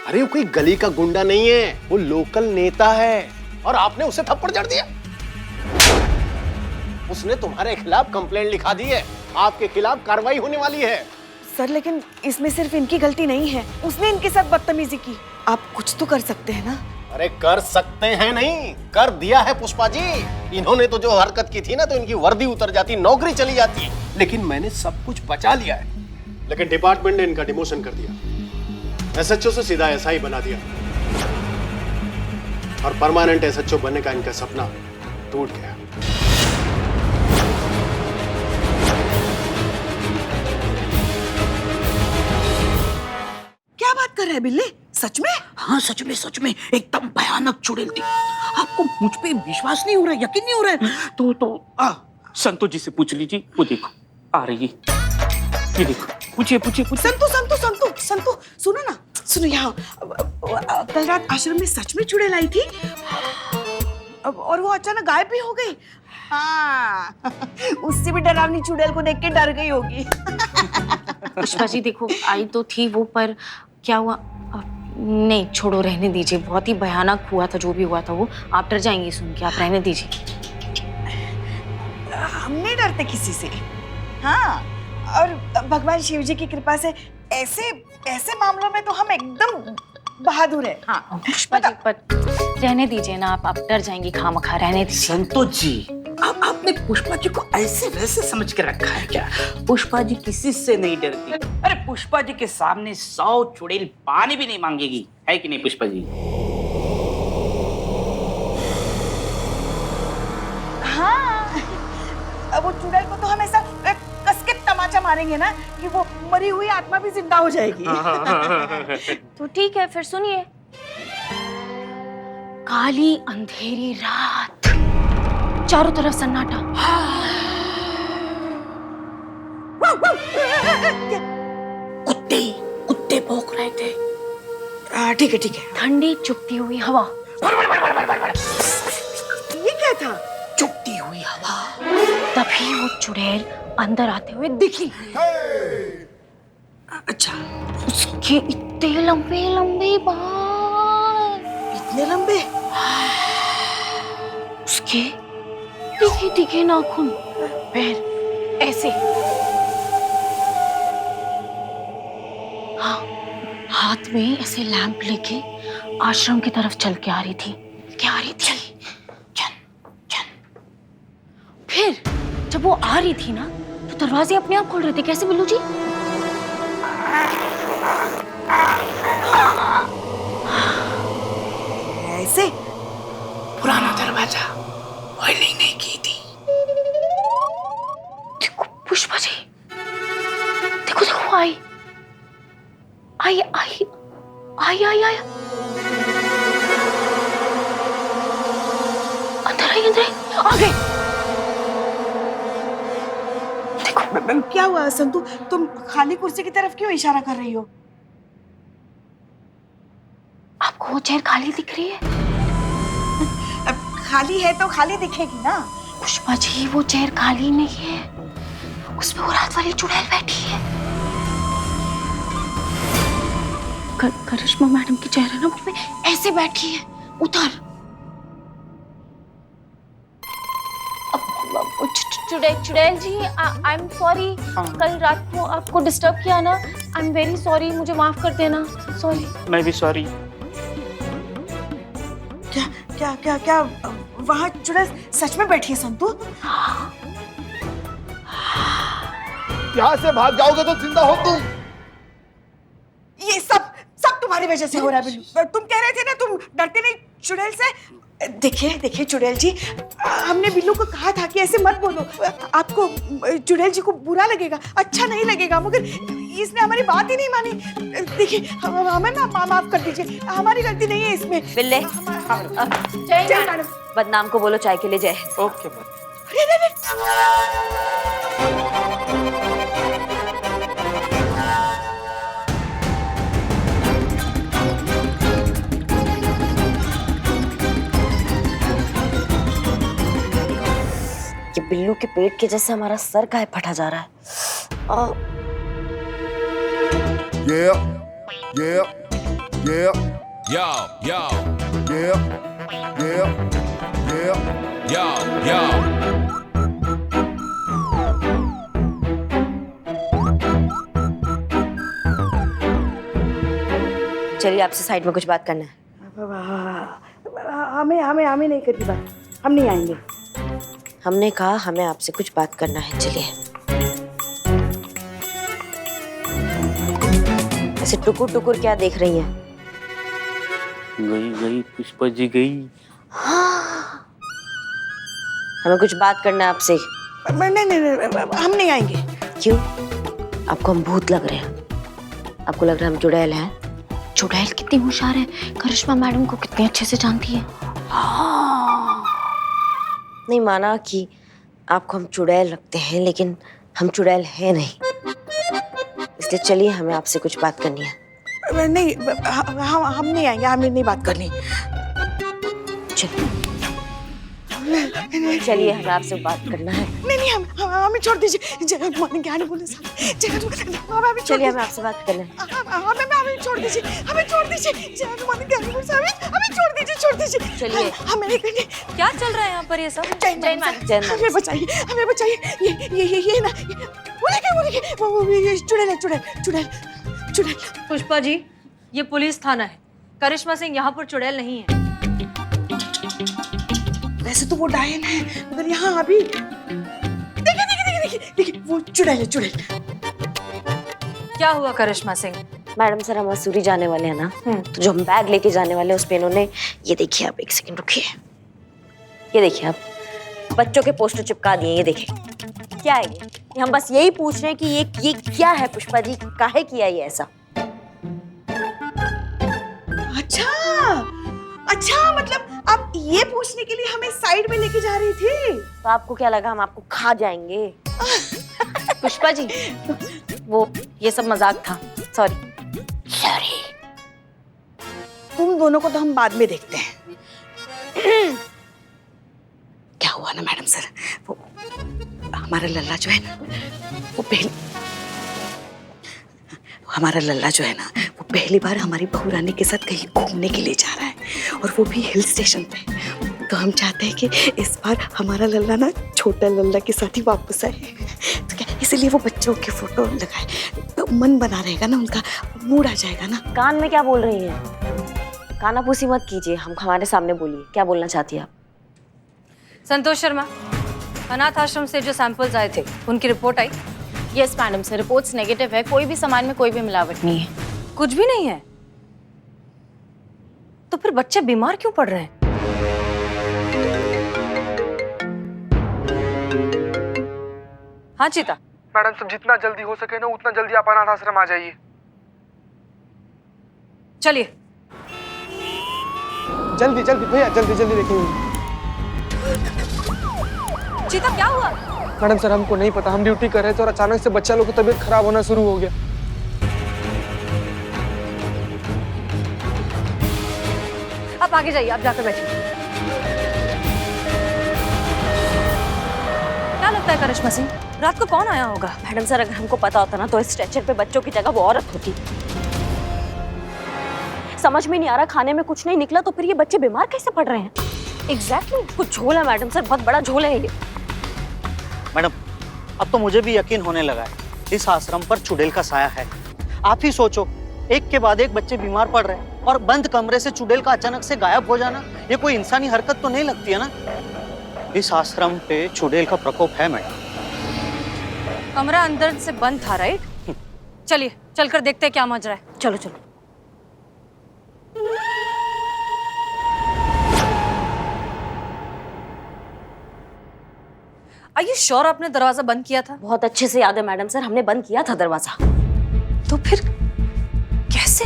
अरे वो कोई गली का गुंडा नहीं है, वो लोकल नेता है और आपने उसे थप्पड़ जड़ दिया। उसने तुम्हारे खिलाफ कंप्लेंट लिखा दी है, आपके खिलाफ कार्रवाई होने वाली है। सर लेकिन इसमें सिर्फ इनकी गलती नहीं है, उसने इनके साथ बदतमीजी की। आप कुछ तो कर सकते हैं ना। अरे कर सकते हैं नहीं, कर दिया है पुष्पा जी। इन्होंने तो जो हरकत की थी ना, तो इनकी वर्दी उतर जाती, नौकरी चली जाती। लेकिन मैंने सब कुछ बचा लिया है। लेकिन डिपार्टमेंट ने इनका डिमोशन कर दिया, एसएचओ से सीधा एसआई बना दिया और परमानेंट एसएचओ बनने का इनका सपना टूट गया। क्या बात कर रहे हैं बिल्ले, सच में? हाँ सच में एकदम भयानक चुड़ैल थी। आपको मुझ पे विश्वास नहीं हो रहा है, यकीन नहीं हो रहा है तो संतोष जी से पूछ लीजिए, वो देखो आ रही है, ये देखो। पूछिए। संतु सुनो ना, सुनो यहाँ। कल रात आश्रम में सच में चुड़ैल आई थी और वो अचानक गायब भी हो गई। हाँ उससे भी डरावनी चुड़ैल को देख के डर गई होगी। पुष्पा जी देखो, आई तो थी वो, पर क्या हुआ? नहीं छोड़ो, रहने दीजिए। बहुत ही भयानक हुआ था जो भी हुआ था वो। आप डर जाएंगे सुन के, आप रहने दीजिए। हम नहीं डरते किसी से। हाँ, और भगवान शिव जी की कृपा से ऐसे मामलों में तो हम एकदम बहादुर है। हाँ पुष्पा जी पर रहने दीजिए ना, आप डर जाएंगे खामखा, रहने दीजिए। संतोष जी आपने पुष्पा जी को ऐसे वैसे समझ के रखा है क्या? पुष्पा जी किसी से नहीं डरती। अरे पुष्पा जी के सामने 100 चुड़ैल पानी भी नहीं मांगेगी, है कि नहीं पुष्पा जी? हाँ, अब वो चुड़ैल को तो हम ऐसा कस के तमाचा मारेंगे ना कि वो मरी हुई आत्मा भी जिंदा हो जाएगी। तो ठीक है, फिर सुनिए। काली अंधेरी रात, चारों तरफ सन्नाटा। कुत्ते भौंक रहे थे। ठीक है। ठंडी चुपती हुई हवा। ये क्या था? चुपती हुई हवा। तभी वो चुड़ैल अंदर आते हुए दिखी। अच्छा, उसके इतने लंबे बाल, इतने लंबे? उसके तीखे नाखून, पैर ऐसे। हाँ, हाथ में ऐसे लैंप लेके आश्रम की तरफ चल के आ रही थी। फिर जब वो आ रही थी ना, तो दरवाजे अपने आप खोल रहे थे। कैसे बिल्लू जी? ऐसे? पुराना दरवाजा ऑयलिंग नहीं की थी। देखो पुष्पा जी, देखो आई। अंदर आई, आ गई। देखो क्या हुआ संतु, तुम खाली कुर्सी की तरफ क्यों इशारा कर रही हो? आपको वो चेयर खाली दिख रही है? अब खाली है तो खाली दिखेगी ना। पुष्पा जी वो चेयर खाली नहीं है, उस पे वो रात वाली चुड़ैल बैठी है। करिश्मा मैडम की चेयर है ना, उसमें ऐसे बैठी है। उधर चुड़ैल जी, आई एम सॉरी। कल रात को आपको डिस्टर्ब किया ना, आई एम वेरी सॉरी, मुझे माफ कर देना। सॉरी। मैं भी सॉरी। क्या वहाँ चुड़ैल सच में बैठी है संतु? यहाँ से भाग जाओगे तो जिंदा हो तुम। ये सब तुम्हारी वजह से हो रहा है बिल्लू। तुम कह रहे थे ना तुम डरते नहीं चुड़ैल से। देखिए चुड़ैल जी, हमने बिल्लू को कहा था कि ऐसे मत बोलो, आपको चुड़ैल जी को बुरा लगेगा, अच्छा नहीं लगेगा, मगर इसने हमारी बात ही नहीं मानी। देखिए हमें ना माफ कर दीजिए, हमारी गलती नहीं है इसमें। बिल्ले, जय मैडम। बदनाम को बोलो चाय के लिए जय। ओके। ये बिल्लू के पेट के जैसे हमारा सर काहे फटा जा रहा है? Yeah. Yeah, Yo, yo, yeah, yeah, yeah. yo, yo. चलिए आपसे साइड में कुछ बात करना है। हमें हमें हमें नहीं करनी बात, हम नहीं आएंगे। हमने कहा हमें आपसे कुछ बात करना है, चलिए। ऐसे टुकुर टुकुर क्या देख रही हैं? गई गई पुष्पा जी गई। हमें कुछ बात करना है आपसे। नहीं नहीं नहीं, हम नहीं आएंगे। क्यों? आपको हम भूत लग रहे हैं? आपको लग रहा है हम चुड़ैल हैं? चुड़ैल कितनी होशियार है, करिश्मा मैडम को कितने अच्छे से जानती है। नहीं माना कि आपको हम चुड़ैल लगते हैं, लेकिन हम चुड़ैल हैं नहीं। इसलिए चलिए, हमें आपसे कुछ बात करनी है। नहीं, हम नहीं आएंगे, हमें नहीं बात करनी। चलिए, हमें आपसे बात करना है। नहीं नहीं, हमें छोड़ दीजिए। जगह मान क्या नहीं बोले साहब। हमें चलिए, हमें आपसे बात करना है। हमें छोड़ दीजिए, हमें छोड़ दीजिए। जगह मान क्या नहीं बोले साहब, हमें छोड़ दीजिए, छोड़ दीजिए। चलिए। हमें नहीं करनी। क्या चल रहा है यहाँ पर ये सब? जय मान। हमें बचाइए, हमें बचाइए। ये ना, वो ये चुड़ैल है, चुड़ैल। पुष्पा जी, ये पुलिस थाना है। करिश्मा सिंह यहाँ पर चुड़ैल नहीं है। वैसे तो वो डायन है, मगर यहाँ अभी देखिए वो चुड़ैल है, चुड़ैल। क्या हुआ करिश्मा सिंह? मैडम सर, हम मसूरी जाने वाले हैं ना, तो जो हम बैग लेके जाने वाले हैं उस पे इन्होंने, ये देखिए आप, एक सेकंड रुकिए। ये देखिए आप, बच्चों के पोस्टर चिपका दिए। ये देखिए क्या है ये? हम बस यही पूछ रहे हैं कि ये क्या है पुष्पा जी, काहे किया ये ऐसा? अच्छा, मतलब आप ये पूछने के लिए हमें साइड में लेके जा रही थी? तो आपको क्या लगा हम आपको खा जाएंगे? पुष्पा जी, वो ये सब मजाक था, सॉरी। तुम दोनों को तो हम बाद में देखते हैं। क्या हुआ ना मैडम सर, वो हमारा लल्ला जो है ना, हमारा लल्ला जो है ना, वो पहली बार हमारी बहू रानी के साथ कहीं घूमने के लिए जा रहा है, और वो भी हिल स्टेशन पे। तो हम चाहते हैं कि इस बार हमारा लल्ला ना छोटा लल्ला के साथ ही वापस आए। तो क्या इसलिए वो बच्चों के फोटो लगाए, तो मन बना रहेगा ना, उनका मूड आ जाएगा ना। कान में क्या बोल रही हैं? कानाफूसी मत कीजिए, हम हमारे सामने बोलिए, क्या बोलना चाहती है आप? संतोष शर्मा, अनाथ आश्रम से जो सैंपल्स आए थे, उनकी रिपोर्ट आई? Yes madam sir, reports negative है, कोई भी सामान में कोई भी मिलावट नहीं है। कुछ भी नहीं है? तो फिर बच्चे बीमार क्यों पड़ रहे हैं? हाँ चीता। मैडम सब जितना जल्दी हो सके ना उतना जल्दी आप अनाथ आश्रम आ जाइए। चलिए। जल्दी जल्दी भैया, जल्दी जल्दी देखेंगे। चीता क्या हुआ? मैडम सर, हमको नहीं पता, हम ड्यूटी कर रहे थे और अचानक से बच्चा लोग की तबीयत खराब होना शुरू हो गया। आप आगे जाइए, आप जाकर बैठिए। क्या लगता है करिश्मा सिंह, रात को कौन आया होगा? मैडम सर, अगर हमको पता होता ना तो इस स्ट्रेचर पे बच्चों की जगह वो औरत होती। समझ में नहीं आ रहा, खाने में कुछ नहीं निकला तो फिर ये बच्चे बीमार कैसे पड़ रहे हैं? एग्जैक्टली, कुछ झोल है मैडम सर, बहुत बड़ा झोल है ये। मैडम, अब तो मुझे भी यकीन होने लगा है, इस आश्रम पर चुड़ैल का साया है। आप ही सोचो, एक के बाद एक बच्चे बीमार पड़ रहे हैं और बंद कमरे से चुड़ैल का अचानक से गायब हो जाना, ये कोई इंसानी हरकत तो नहीं लगती है ना। इस आश्रम पे चुड़ैल का प्रकोप है मैडम। कमरा अंदर से बंद था, राइट? चलिए, चलकर देखते हैं क्या माजरा है। चलो चलो। Are you sure आपने दरवाजा बंद किया था? बहुत अच्छे से याद है मैडम सर, हमने बंद किया था दरवाजा। तो फिर कैसे?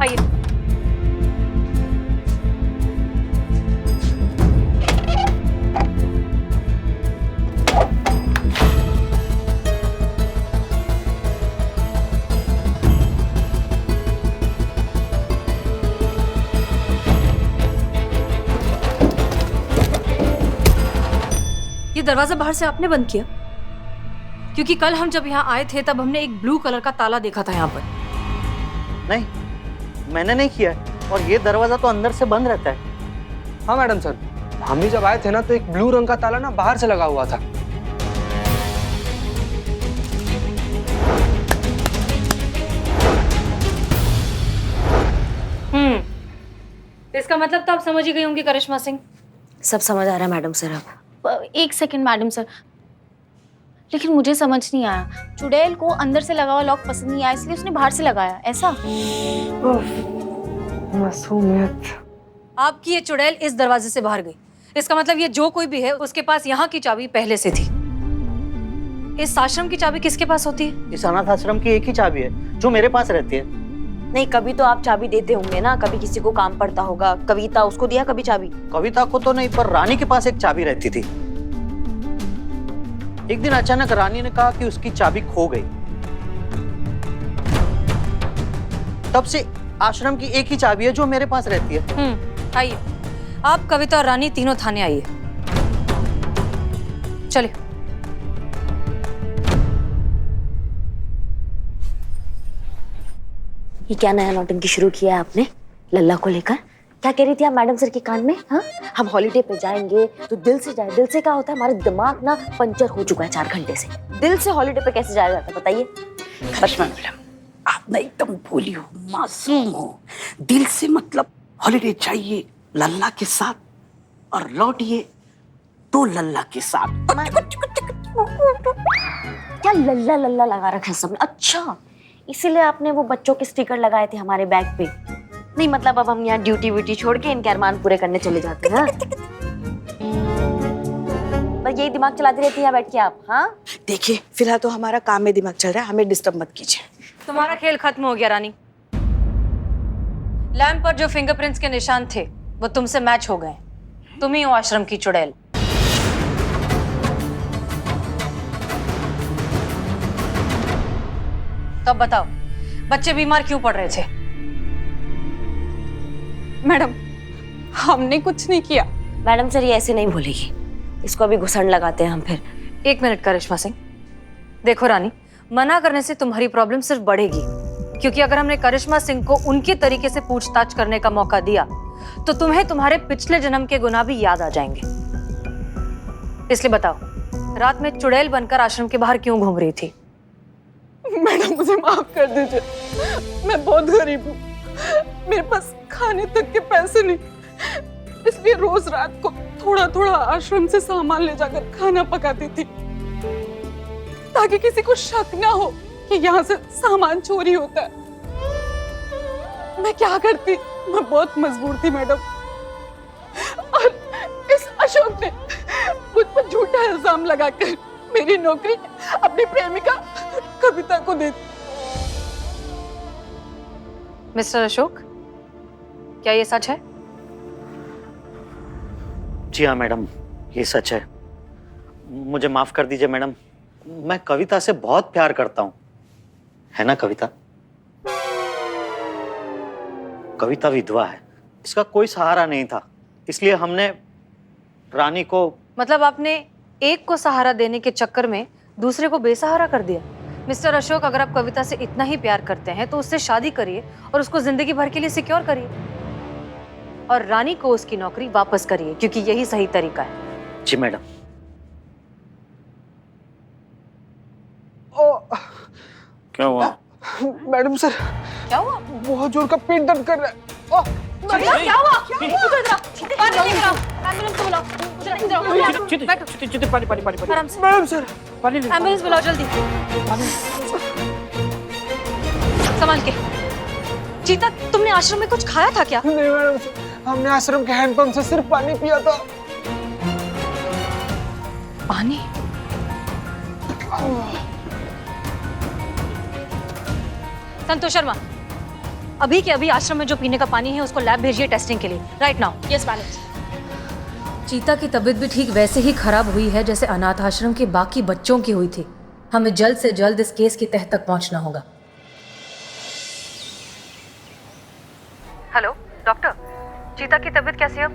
आइए। ये दरवाजा बाहर से आपने बंद किया? क्योंकि कल हम जब यहाँ आए थे तब हमने एक ब्लू कलर का ताला देखा था यहाँ पर। नहीं, मैंने नहीं किया है। और ये दरवाजा तो अंदर से बंद रहता है। हाँ मैडम सर, हम भी जब आए थे ना तो एक ब्लू रंग का ताला ना बाहर से लगा हुआ था। इसका मतलब तो आप समझ ही गई होंगी करिश्मा सिंह। सब समझ आ रहा है मैडम सर अब। एक सेकंड मैडम सर, लेकिन मुझे समझ नहीं आया। चुड़ैल को अंदर से लगा हुआ लॉक पसंद नहीं आया इसलिए उसने बाहर से लगाया, ऐसा? मासूमियत। आपकी ये चुड़ैल इस दरवाजे से बाहर गई, इसका मतलब ये जो कोई भी है उसके पास यहाँ की चाबी पहले से थी। इस आश्रम की चाबी किसके पास होती है? इस अनाथ आश्रम की एक ही चाबी है जो मेरे पास रहती है। नहीं, कभी तो आप चाबी देते होंगे ना, कभी किसी को काम पड़ता होगा। कविता, उसको दिया कभी चाबी? कविता को तो नहीं, पर रानी के पास एक चाबी रहती थी। एक दिन अचानक रानी ने कहा कि उसकी चाबी खो गई। तब से आश्रम की एक ही चाबी है जो मेरे पास रहती है। आइए, आप कविता और रानी तीनों थाने आइए। चलिए। ये क्या नया नौटंकी शुरू किया है आपने लल्ला को लेकर? क्या कह रही थी आप मैडम सर के कान में? हाँ, हम हॉलीडे पे जाएंगे तो दिल से जाए। दिल से क्या होता है? हमारा दिमाग ना पंचर हो चुका है 4 घंटे से। दिल से हॉलीडे पे कैसे जाया जाता है बताइए? करिश्मा मैडम, आप ना एकदम भोली हो, मासूम हो। दिल से मतलब हॉलीडे चाहिए लल्ला के साथ और लौटिए तो लल्ला के साथ। क्या लल्ला लल्ला लगा रखा है सबने? अच्छा, इसीलिए आपने वो बच्चों के स्टिकर लगाए थे हमारे बैग पे? नहीं मतलब अब हम यहाँ ड्यूटी व्यूटी छोड़ के इनके अरमान पूरे करने चले जाते हैं। बस यही दिमाग चलाती रहती है बैठ के आप? हाँ देखिए, फिलहाल तो हमारा काम में दिमाग चल रहा है, हमें डिस्टर्ब मत कीजिए। तुम्हारा खेल खत्म हो गया रानी। लैम्प पर जो फिंगरप्रिंट्स के निशान थे वो तुमसे मैच हो गए। तुम ही हो आश्रम की चुड़ैल। तो अब बताओ, बच्चे बीमार क्यों पड़ रहे थे? मैडम, हमने कुछ नहीं किया। मैडम सर ये ऐसे नहीं बोलेगी, इसको अभी घुसड़ लगाते हैं हम फिर। 1 मिनट करिश्मा सिंह। देखो रानी, मना करने से तुम्हारी प्रॉब्लम सिर्फ बढ़ेगी, क्योंकि अगर हमने करिश्मा सिंह को उनके तरीके से पूछताछ करने का मौका दिया तो तुम्हें तुम्हारे पिछले जन्म के गुनाह भी याद आ जाएंगे। इसलिए बताओ, रात में चुड़ैल बनकर आश्रम के बाहर क्यों घूम रही थी? मैडम मुझे माफ कर दीजिए, मैं बहुत गरीब हूँ, मेरे पास खाने तक के पैसे नहीं, इसलिए रोज रात को थोड़ा थोड़ा आश्रम से सामान ले जाकर खाना पकाती थी ताकि किसी को शक ना हो कि यहाँ से सामान चोरी होता है। मैं क्या करती, मैं बहुत मजबूर थी मैडम, और इस अशोक ने मुझ पर झूठा इल्जाम लगाकर मेरी नौकरी अपनी प्रेमिका कविता को दे दी। मिस्टर अशोक, क्या ये सच है? जी हाँ मैडम, ये सच है। मुझे माफ कर दीजिए मैडम, मैं कविता से बहुत प्यार करता हूँ, है ना कविता? कविता विधवा है, इसका कोई सहारा नहीं था, इसलिए हमने रानी को। मतलब आपने एक को सहारा देने के चक्कर में दूसरे को बेसहारा कर दिया। मिस्टर अशोक, अगर आप कविता से इतना ही प्यार करते हैं तो उससे शादी करिए और उसको जिंदगी भर के लिए सिक्योर करिए, और रानी को उसकी नौकरी वापस करिए, क्योंकि यही सही तरीका है। जी मैडम। क्या हुआ मैडम सर, क्या हुआ? बहुत जोर का पेट दर्द कर रहा है। क्या हुआ? एम्बुलेंस को बुलाओ। पानी आराम से। मैडम सर, एम्बुलेंस बुलाओ जल्दी। संभाल के। चीता, तुमने आश्रम में कुछ खाया था क्या? नहीं मैडम सर, हमने आश्रम के हैंडपंप से सिर्फ पानी पिया था। पानी? संतोष शर्मा, अभी के अभी आश्रम में जो पीने का पानी है उसको लैब भेजिए टेस्टिंग के लिए, राइट नाउ। Yes madam. चीता की तबीयत भी ठीक वैसे ही खराब हुई है जैसे अनाथ आश्रम के बाकी बच्चों की हुई थी। हमें जल्द से जल्द इस केस की तह तक पहुंचना होगा। हेलो डॉक्टर, चीता की तबीयत कैसी है अब?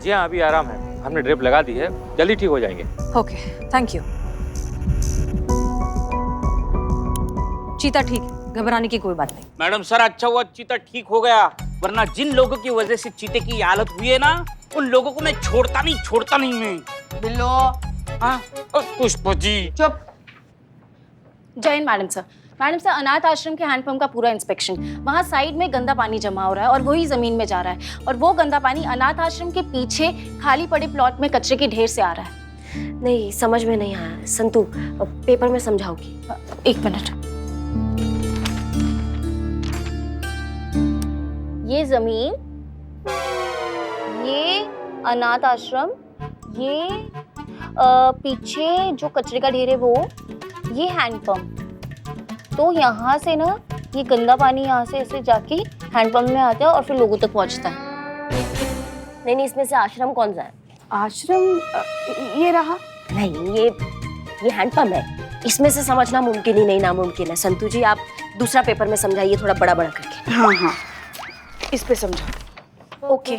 जी हाँ, अभी आराम है, हमने ड्रिप लगा दी है, जल्दी ठीक हो जाएंगे। Okay, thank you. चीता ठीक है, घबराने की कोई बात नहीं। मैडम सर अच्छा हुआ चीता ठीक हो गया, वरना जिन लोगों की वजह से चीते की ये हालत हुई है ना, उन लोगों को मैं छोड़ता नहीं मैं। बिल्लो हाँ पुष्पा जी। चुप। जय हिंद मैडम सर। मैडम सर, अनाथ आश्रम के हैंडपंप का पूरा इंस्पेक्शन, वहाँ साइड में गंदा पानी जमा हो रहा है और वही जमीन में जा रहा है, और वो गंदा पानी अनाथ आश्रम के पीछे खाली पड़े प्लॉट में कचरे के ढेर से आ रहा है। नहीं, समझ में नहीं आया। संतु, पेपर में समझाओगी? एक मिनट। ये जमीन, ये अनाथ आश्रम, ये पीछे जो कचरे का ढेर है वो, ये हैंडपंप। तो यहाँ से ना ये गंदा पानी यहाँ से ऐसे जाके हैंडपंप में आता है और फिर लोगों तक पहुँचता है। नहीं, इसमें से आश्रम कौन सा है? आश्रम ये रहा। नहीं, ये हैंडपंप है। इसमें से समझना मुमकिन ही नहीं, नामुमकिन है। संतु जी, आप दूसरा पेपर में समझाइए, थोड़ा बड़ा बड़ा करके। हाँ हाँ, इस पे समझा। ओके।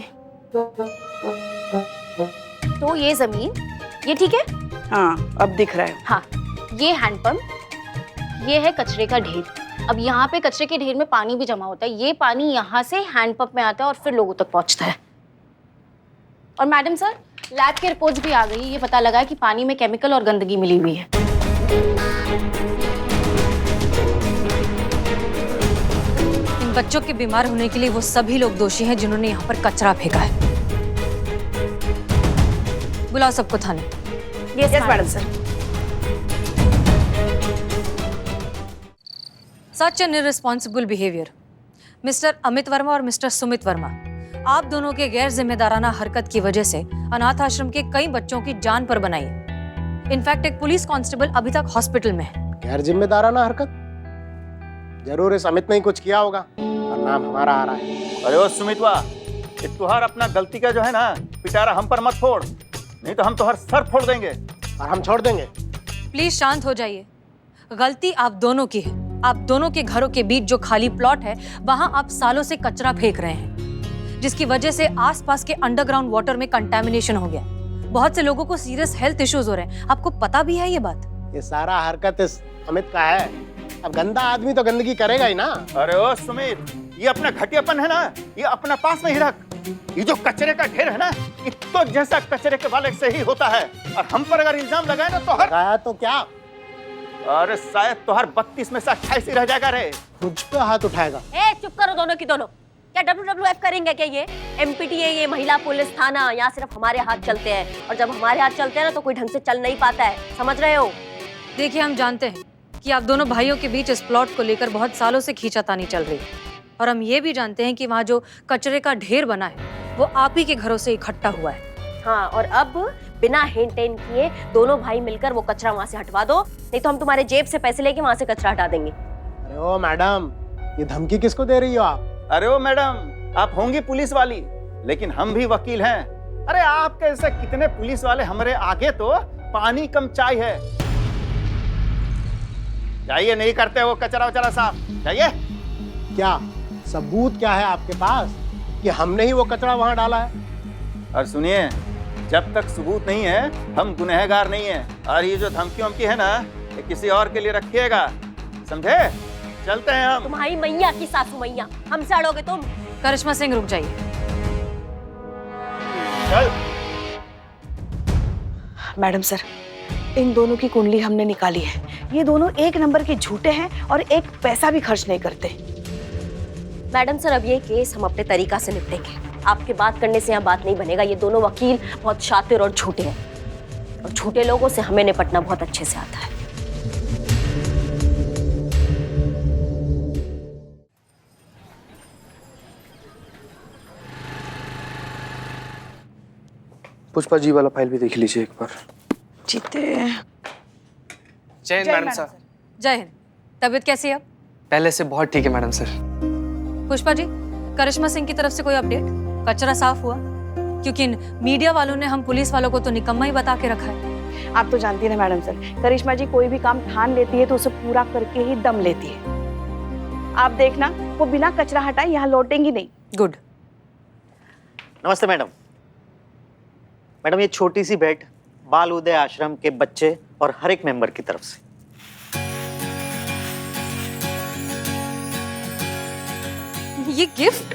तो ये जमीन, ये ठीक है? हाँ, अब दिख रहा है। हाँ, ये हैंडपंप, ये है कचरे का ढेर। अब यहाँ पे कचरे के ढेर में पानी भी जमा होता है, ये पानी यहाँ से हैंडपंप में आता है और फिर लोगों तक पहुँचता है। और मैडम सर, लैब की रिपोर्ट्स भी आ गई, ये पता लगा है कि पानी में केमिकल और गंदगी मिली हुई है। इन बच्चों के बीमार होने के लिए वो सभी लोग दोषी हैं जिन्होंने यहाँ पर कचरा फेंका है। बुलाओ सबको थाने। Yes madam sir. Such an irresponsible behaviour. Mister Amit Verma और मिस्टर सुमित वर्मा, आप दोनों के गैर जिम्मेदाराना हरकत की वजह से अनाथ आश्रम के कई बच्चों की जान पर बनाई। इनफैक्ट एक पुलिस कांस्टेबल अभी तक हॉस्पिटल में है। गैर जिम्मेदाराना हरकत? जरूर इस अमित ने ही कुछ किया होगा और नाम हमारा आ रहा है। अरे ओ सुमितवा, ये तुहार अपना गलती का जो है ना पिटारा हम पर मत फोड़, नहीं तो हम तुहार सर फोड़ देंगे। और हम छोड़ देंगे? प्लीज शांत हो जाइए। गलती आप दोनों की है। आप दोनों के घरों के बीच जो खाली प्लॉट है, वहां आप सालों से कचरा फेंक रहे हैं, जिसकी वजह से आसपास के अंडरग्राउंड वाटर में कंटेमिनेशन हो गया। बहुत से लोगों को सीरियस हेल्थ इश्यूज हो रहे हैं। आपको पता भी है ये बात? ये सारा हरकत इस अमित का है। अब गंदा आदमी तो गंदगी करेगा ही ना। अरे ओ सुमित, ये अपना घटियापन है ना, ये अपना पास में ही रख। ये जो कचरे का ढेर है ना, ये तो जैसा कचरे के वाले से ही होता है, और हम पर अगर इल्जाम लगाए ना तो लगाया तो क्या? अरे शायद तुहार 32 में से 28 ही रह जाएगा रे। मुझ पे हाथ उठाएगा? ए, चुप करो दोनों की दोनों। क्या WWF करेंगे क्या? ये MPTA, ये महिला पुलिस थाना, यहाँ सिर्फ हमारे हाथ चलते हैं, और जब हमारे हाथ चलते हैं ना तो कोई ढंग से चल नहीं पाता है, समझ रहे हो? देखिए, हम जानते हैं कि आप दोनों भाइयों के बीच इस प्लॉट को लेकर बहुत सालों से खींचातानी चल रही है, और हम ये भी जानते हैं कि वहाँ जो कचरे का ढेर बना है वो आप ही के घरों से इकट्ठा हुआ है। हाँ, और अब बिना हेन टेन किए दोनों भाई मिलकर वो कचरा वहाँ से हटवा दो, नहीं तो हम तुम्हारे जेब से पैसे लेके वहाँ से कचरा हटा देंगे। अरे ओ मैडम, ये धमकी किसको दे रही हो आप? अरे ओ मैडम, आप होंगी पुलिस वाली, लेकिन हम भी वकील हैं। अरे आपके ऐसे कितने पुलिस वाले हमारे आगे तो पानी कम चाय है। जाइए, नहीं करते वो कचरा वचरा साफ, जाइए। क्या सबूत क्या है आपके पास कि हमने ही वो कचरा वहां डाला है? और सुनिए, जब तक सबूत नहीं है हम गुनहगार नहीं है। और ये जो धमकी वमकी है ना, ये किसी और के लिए रखिएगा, समझे? चलते हैं हम। तुम्हारी मैया की सासू मैया, हमसे अड़ोगे तुम? करिश्मा सिंह, रुक जाइए। चल। मैडम सर, इन दोनों की कुंडली हमने निकाली है। ये दोनों एक नंबर के झूठे हैं और एक पैसा भी खर्च नहीं करते। मैडम सर, अब ये केस हम अपने तरीका से निपटेंगे। आपके बात करने से यहाँ बात नहीं बनेगा। ये दोनों वकील बहुत शातिर और झूठे हैं, और झूठे लोगों से हमें निपटना बहुत अच्छे से आता है। पुष्पा जी वाला फाइल भी देख लीजिए एक बार। जीते। जय हिंद मैडम सर। जय हिंद। तबीयत कैसी है अब? पहले से बहुत ठीक है मैडम सर। पुष्पा जी, करिश्मा सिंह की तरफ से कोई अपडेट? कचरा साफ हुआ? क्योंकि मीडिया वालों ने हम पुलिस वालों को तो निकम्मा ही बता के रखा है। आप तो जानती हैं ना मैडम सर, करिश्मा जी कोई भी काम ठान लेती है तो उसे पूरा करके ही दम लेती है। आप देखना, वो बिना कचरा हटाए यहाँ लौटेंगी नहीं। गुड। नमस्ते मैडम। मैडम, ये छोटी सी भेंट बाल उदय आश्रम के बच्चे और हर एक मेंबर की तरफ से। ये गिफ्ट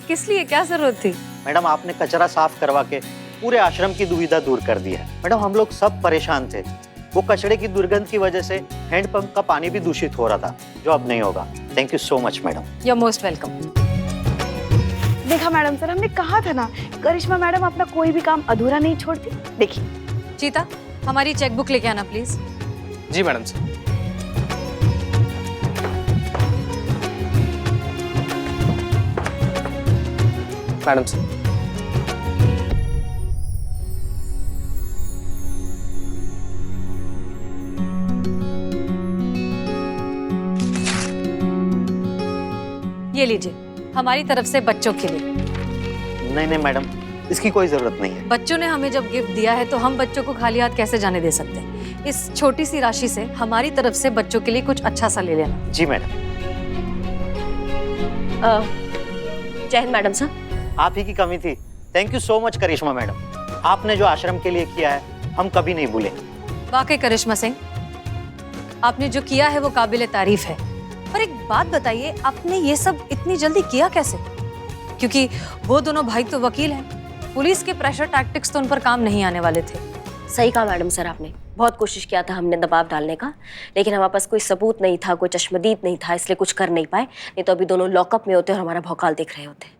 किस लिए, क्या जरूरत थी? मैडम आपने कचरा साफ करवा के पूरे आश्रम की दुविधा दूर कर दी है। मैडम हम लोग सब परेशान थे, वो कचड़े की दुर्गंध की वजह से हैंडपंप का पानी भी दूषित हो रहा था, जो अब नहीं होगा। Thank you so much madam. You are most welcome. देखा मैडम सर, हमने कहा था ना करिश्मा मैडम अपना कोई भी काम अधूरा नहीं छोड़ती। देखिए चीता, हमारी चेकबुक लेके आना प्लीज। जी मैडम सर। Madam sir. ये लीजिए, हमारी तरफ से बच्चों के लिए। नहीं मैडम, इसकी कोई जरूरत नहीं है। बच्चों ने हमें जब गिफ्ट दिया है तो हम बच्चों को खाली हाथ कैसे जाने दे सकते हैं। इस छोटी सी राशि से हमारी तरफ से बच्चों के लिए कुछ अच्छा सा ले लेना। जी मैडम। जय हिंद मैडम सर। आप ही की कमी थी। Thank you so much Karishma madam, आपने जो आश्रम के लिए किया है हम कभी नहीं भूलेंगे। वाकई करिश्मा सिंह, आपने जो किया है वो काबिले तारीफ है। पर एक बात बताइए, आपने ये सब इतनी जल्दी किया कैसे? क्योंकि वो दोनों भाई तो वकील हैं, पुलिस के प्रेशर टैक्टिक्स तो उन पर काम नहीं आने वाले थे। सही कहा मैडम सर आपने, बहुत कोशिश किया था हमने दबाव डालने का, लेकिन हमारे पास कोई सबूत नहीं था, कोई चश्मदीद नहीं था, इसलिए कुछ कर नहीं पाए। नहीं तो अभी दोनों लॉकअप में होते और हमारा भौकाल दिख रहे होते।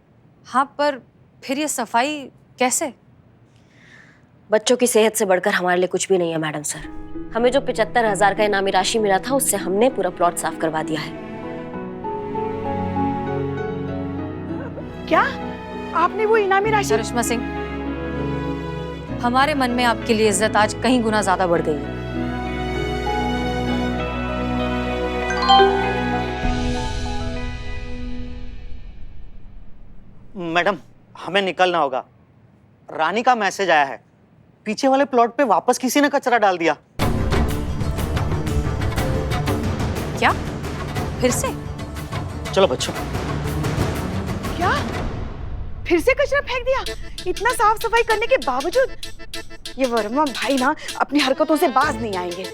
हाँ, पर फिर ये सफाई कैसे? बच्चों की सेहत से बढ़कर हमारे लिए कुछ भी नहीं है मैडम सर। हमें जो 75,000 का इनामी राशि मिला था उससे हमने पूरा प्लॉट साफ करवा दिया है। क्या आपने वो इनामी राशि? करिश्मा सिंह, हमारे मन में आपके लिए इज्जत आज कहीं गुना ज्यादा बढ़ गई है। मैडम हमें निकलना होगा। रानी का मैसेज आया है, पीछे वाले प्लॉट पे वापस किसी ने कचरा डाल दिया। क्या? फिर से? चलो बच्चों। क्या फिर से कचरा फेंक दिया इतना साफ सफाई करने के बावजूद? ये वर्मा भाई ना अपनी हरकतों से बाज नहीं आएंगे।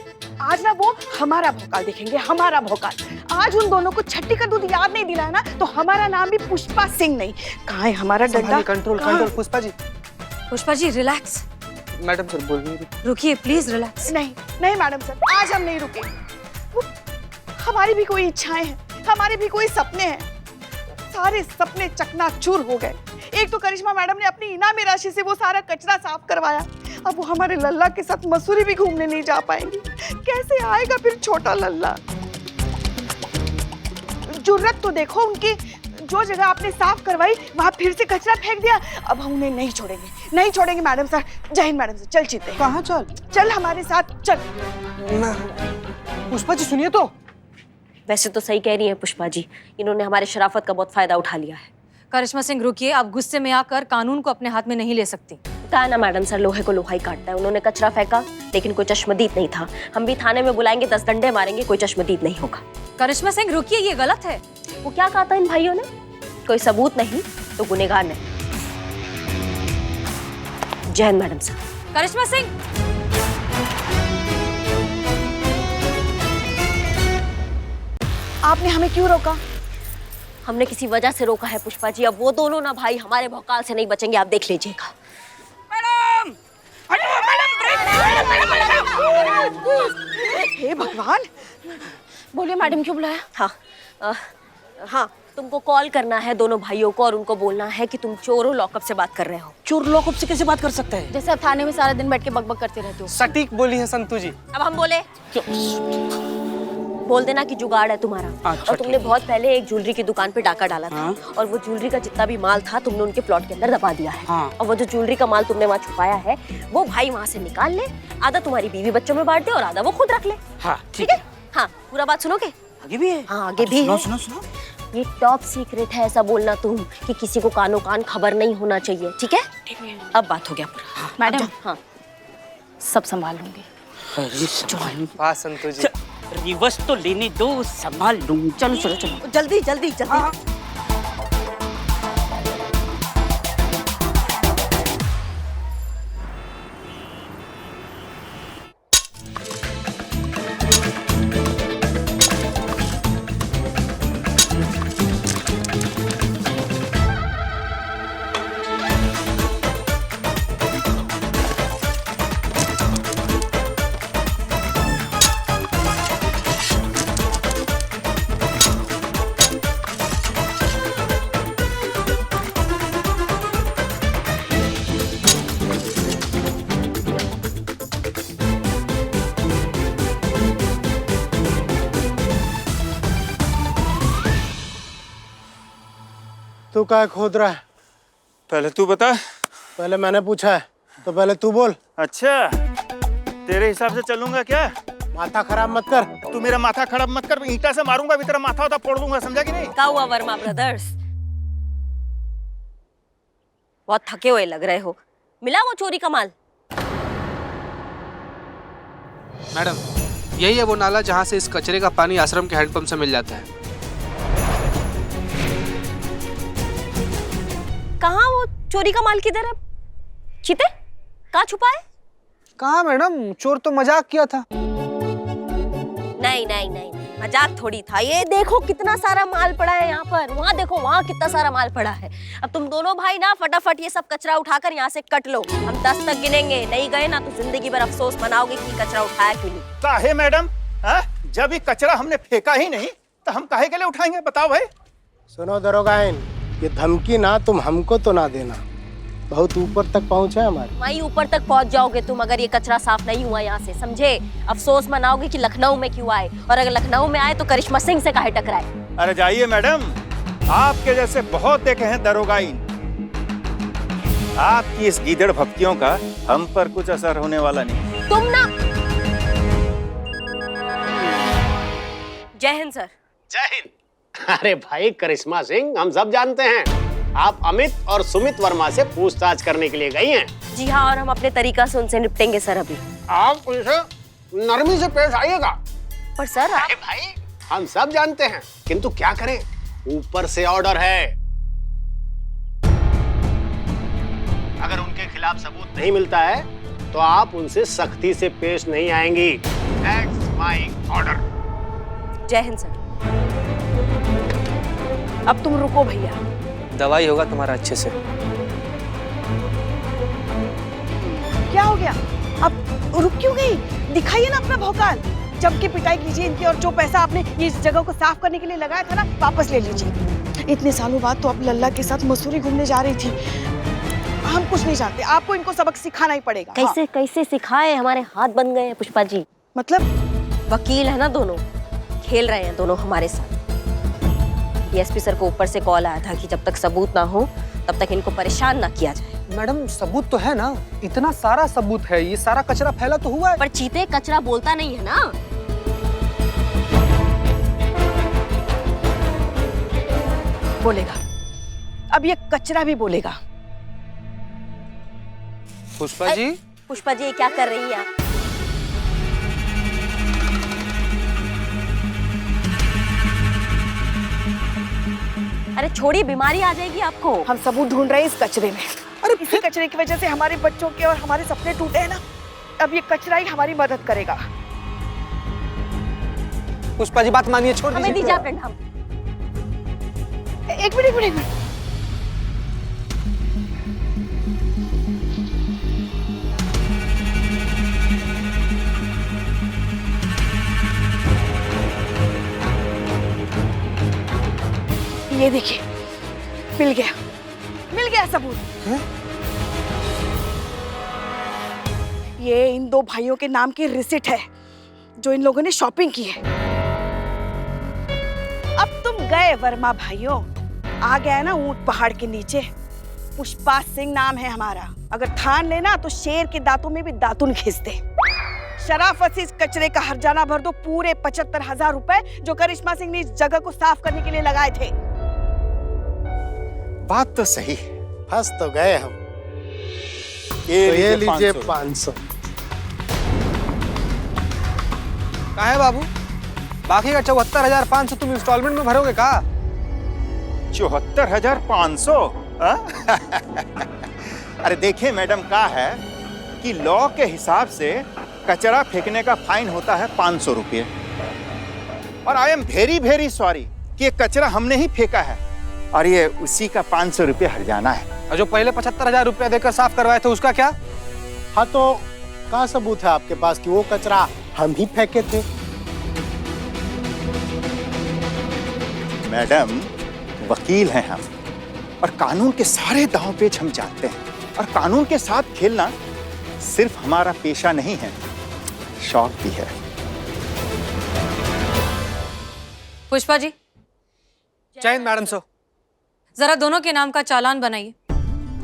आज ना वो हमारा भौकाल दिखेंगे, हमारा भौकाल। आज उन दोनों को छट्टी का दूध याद नहीं दिलाया ना तो हमारा नाम भी पुष्पा सिंह नहीं। कहाँ है हमारा डंडा? Control control. Pushpa ji. Pushpa ji relax. Madam sir बोल रही है। रुकिए प्लीज, रिलैक्स। नहीं नहीं मैडम सर, आज हम नहीं रुके। हमारी भी कोई इच्छाएं हैं, हमारे भी कोई सपने हैं। सारे सपने चकनाचूर हो गए। एक तो करिश्मा मैडम ने अपनी इनामी राशि से वो सारा कचरा साफ करवाया, अब वो हमारे लल्ला के साथ मसूरी भी घूमने नहीं जा पाएंगी। कैसे आएगा फिर छोटा लल्ला? जुर्रत तो देखो उनकी, जो जगह आपने साफ करवाई वहां फिर से कचरा फेंक दिया। अब हम उन्हें नहीं छोड़ेंगे, नहीं छोड़ेंगे मैडम सर। जय हिंद मैडम सर। चल चीते। कहाँ चल? चल हमारे साथ चल। पुष्पा जी सुनिए तो। वैसे तो सही कह रही है पुष्पा जी, इन्होंने हमारे शराफत का बहुत फायदा उठा लिया है। करिश्मा सिंह रुकिए, आप गुस्से में आकर कानून को अपने हाथ में नहीं ले सकती। कहा ना मैडम सर, लोहे को लोहा ही काटता है। उन्होंने कचरा फेंका लेकिन कोई चश्मदीद नहीं था। हम भी थाने में बुलाएंगे, 10 डंडे मारेंगे, कोई चश्मदीद नहीं होगा। करिश्मा सिंह रुकिए, ये गलत है। वो क्या कहा था इन भाइयों ने? कोई सबूत नहीं तो गुनहगार नहीं। जय हिंद मैडम सर। करिश्मा सिंह, आपने हमें क्यों रोका? हमने किसी वजह से रोका है पुष्पा जी। अब वो दोनों ना भाई हमारे भौकाल से नहीं बचेंगे, आप देख लीजिएगा। हे भगवान, बोलिए मैडम, क्यों बुलाया? हाँ हाँ, तुमको कॉल करना है दोनों भाइयों को और उनको बोलना है कि तुम चोरों लॉकअप से बात कर रहे हो। चोर लॉकअप से कैसे बात कर सकते हैं? जैसे आप थाने में सारा दिन बैठ के बकबक करते रहते हो। सटीक बोली है संतू जी। अब हम बोले? बोल देना कि जुगाड़ है तुम्हारा। और तुमने बहुत पहले एक ज्वेलरी की दुकान पे डाका डाला था और वो ज्वेलरी का जितना भी माल था तुमने उनके प्लॉट के अंदर दबा दिया है। और वो जो ज्वेलरी का माल तुमने वहाँ छुपाया है वो भाई वहाँ से निकाल ले, आधा तुम्हारी बीवी बच्चों में बांट दे और आधा वो खुद रख ले। ठीक है? हाँ, पूरा बात सुनोगे? आगे भी है? हाँ आगे भी है। सुनो। ये टॉप सीक्रेट है, ऐसा बोलना तुम कि किसी को कानो कान खबर नहीं होना चाहिए। ठीक है? अब बात हो गया पूरा। मैडम, हाँ सब संभाल लूंगी। वाह संतू जी। रिवर्स तो लेने दो, संभाल लूं। चलो चलो चलो, जल्दी जल्दी जल्दी। तू क्या खोद रहा है? पहले तू बता। पहले मैंने पूछा है तो पहले तू बोल। अच्छा, तेरे हिसाब से चलूंगा क्या? माथा खराब मत कर। तू मेरा माथा खराब मत कर, ईंटा से मारूंगा भी तेरा माथा होता फोड़ दूंगा, समझा कि नहीं? क्या हुआ वर्मा ब्रदर्स? बहुत थके हुए लग रहे हो। मिला वो चोरी का माल? मैडम, यही है वो नाला जहाँ से इस कचरे का पानी आश्रम के हैंडपंप से मिल जाता है। कहाँ वो चोरी का माल किधर है? चीते कहाँ छुपा है? कहाँ मैडम, चोर तो मजाक किया था। नहीं नहीं नहीं, मजाक थोड़ी था। ये देखो कितना सारा माल पड़ा है यहाँ पर, वहाँ देखो वहाँ कितना सारा माल पड़ा है। अब तुम दोनों भाई ना फटाफट ये सब कचरा उठाकर यहाँ से कट लो। हम 10 तक गिनेंगे, नहीं गए ना तो जिंदगी भर अफसोस मनाओगे कि कचरा उठाया क्यों नहीं। काहे मैडम? जब ये कचरा हमने फेंका ही नहीं तो हम काहे के लिए उठाएंगे, बताओ भाई। सुनो दरोगाइन, ये धमकी ना तुम हमको तो ना देना, बहुत ऊपर तक पहुंचा है हमारे। वहीं ऊपर तक पहुंच जाओगे तुम अगर ये कचरा साफ नहीं हुआ यहाँ से, समझे? अफसोस मनाओगे कि लखनऊ में क्यों आए, और अगर लखनऊ में आए तो करिश्मा सिंह से काहे टकराए। अरे जाइए मैडम, आपके जैसे बहुत देखे हैं दरोगाइन। आपकी इस गीदड़ भक्तियों का हम पर कुछ असर होने वाला नहीं। तुम ना। जय हिंद सर। जय हिंद। अरे भाई करिश्मा सिंह, हम सब जानते हैं आप अमित और सुमित वर्मा से पूछताछ करने के लिए गई हैं। जी हाँ, और हम अपने तरीका से उनसे निपटेंगे सर। अभी आप उनसे नरमी से पेश आइएगा। पर सर अरे भाई, हम सब जानते हैं, किंतु क्या करें, ऊपर से ऑर्डर है। अगर उनके खिलाफ सबूत नहीं मिलता है तो आप उनसे सख्ती से पेश नहीं आएंगी। That's my order। जय हिंद सर। अब तुम रुको भैया, दवाई होगा तुम्हारा अच्छे से। क्या हो गया? अब रुक क्यों गई? दिखाइए ना अपना भौकाल। जम के पिटाई कीजिए इनकी, और जो पैसा आपने इस जगह को साफ करने के लिए लगाया था ना, वापस ले लीजिए। इतने सालों बाद तो अब लल्ला के साथ मसूरी घूमने जा रही थी। हम कुछ नहीं जानते, आपको इनको सबक सिखाना ही पड़ेगा। कैसे कैसे सिखाए, हमारे हाथ बन गए हैं पुष्पा जी। मतलब वकील है ना दोनों, खेल रहे हैं दोनों हमारे साथ। एसपी सर को ऊपर से कॉल आया था कि जब तक सबूत ना हो तब तक इनको परेशान ना किया जाए। मैडम, सबूत तो है ना, इतना सारा सबूत है, ये सारा कचरा फैला तो हुआ है। पर चीते कचरा बोलता नहीं है ना। बोलेगा, अब ये कचरा भी बोलेगा। पुष्पा जी, पुष्पा जी क्या कर रही हैं आप? अरे छोड़िए, बीमारी आ जाएगी आपको। हम सबूत ढूंढ रहे हैं इस कचरे में। अरे इसी कचरे की वजह से हमारे बच्चों के और हमारे सपने टूटे हैं ना। अब ये कचरा ही हमारी मदद करेगा। पुष्पा जी बात मानिए, छोड़ हमें दीजिए आप हम। एक मिनट, एक मिनट, एक मिनट। ये देखिए, मिल गया सबूत। ये इन दो भाइयों के नाम की रिसिट है जो इन लोगों ने शॉपिंग की है। अब तुम गए वर्मा भाइयों, आ गया ना ऊंट पहाड़ के नीचे। पुष्पा सिंह नाम है हमारा, अगर ठान लेना तो शेर के दांतों में भी दातुन खींच दे। शराफत से इस कचरे का हर्जाना भर दो, पूरे 75,000 रुपए जो करिश्मा सिंह ने इस जगह को साफ करने के लिए लगाए थे। बात तो सही, फंस तो गए हम। ये लीजिए 500। कहाँ है बाबू? बाकी का 74,500 तुम इंस्टॉलमेंट में भरोगे का? 74,500? अरे देखिए मैडम, क्या है कि लॉ के हिसाब से कचरा फेंकने का फाइन होता है 500 रुपये, और आई एम वेरी सॉरी कि ये कचरा हमने ही फेंका है और ये उसी का 500 रुपये हर्जाना है। और जो पहले 75,000 रुपया देकर साफ करवाए थे उसका क्या? हाँ, तो क्या सबूत है आपके पास कि वो कचरा हम ही फेंके थे? मैडम, वकील हैं हम और कानून के सारे दांव पेच हम जानते हैं, और कानून के साथ खेलना सिर्फ हमारा पेशा नहीं है, शौक भी है। पुष्पा जी, जय हिंद मैडम। सो जरा दोनों के नाम का चालान बनाइए।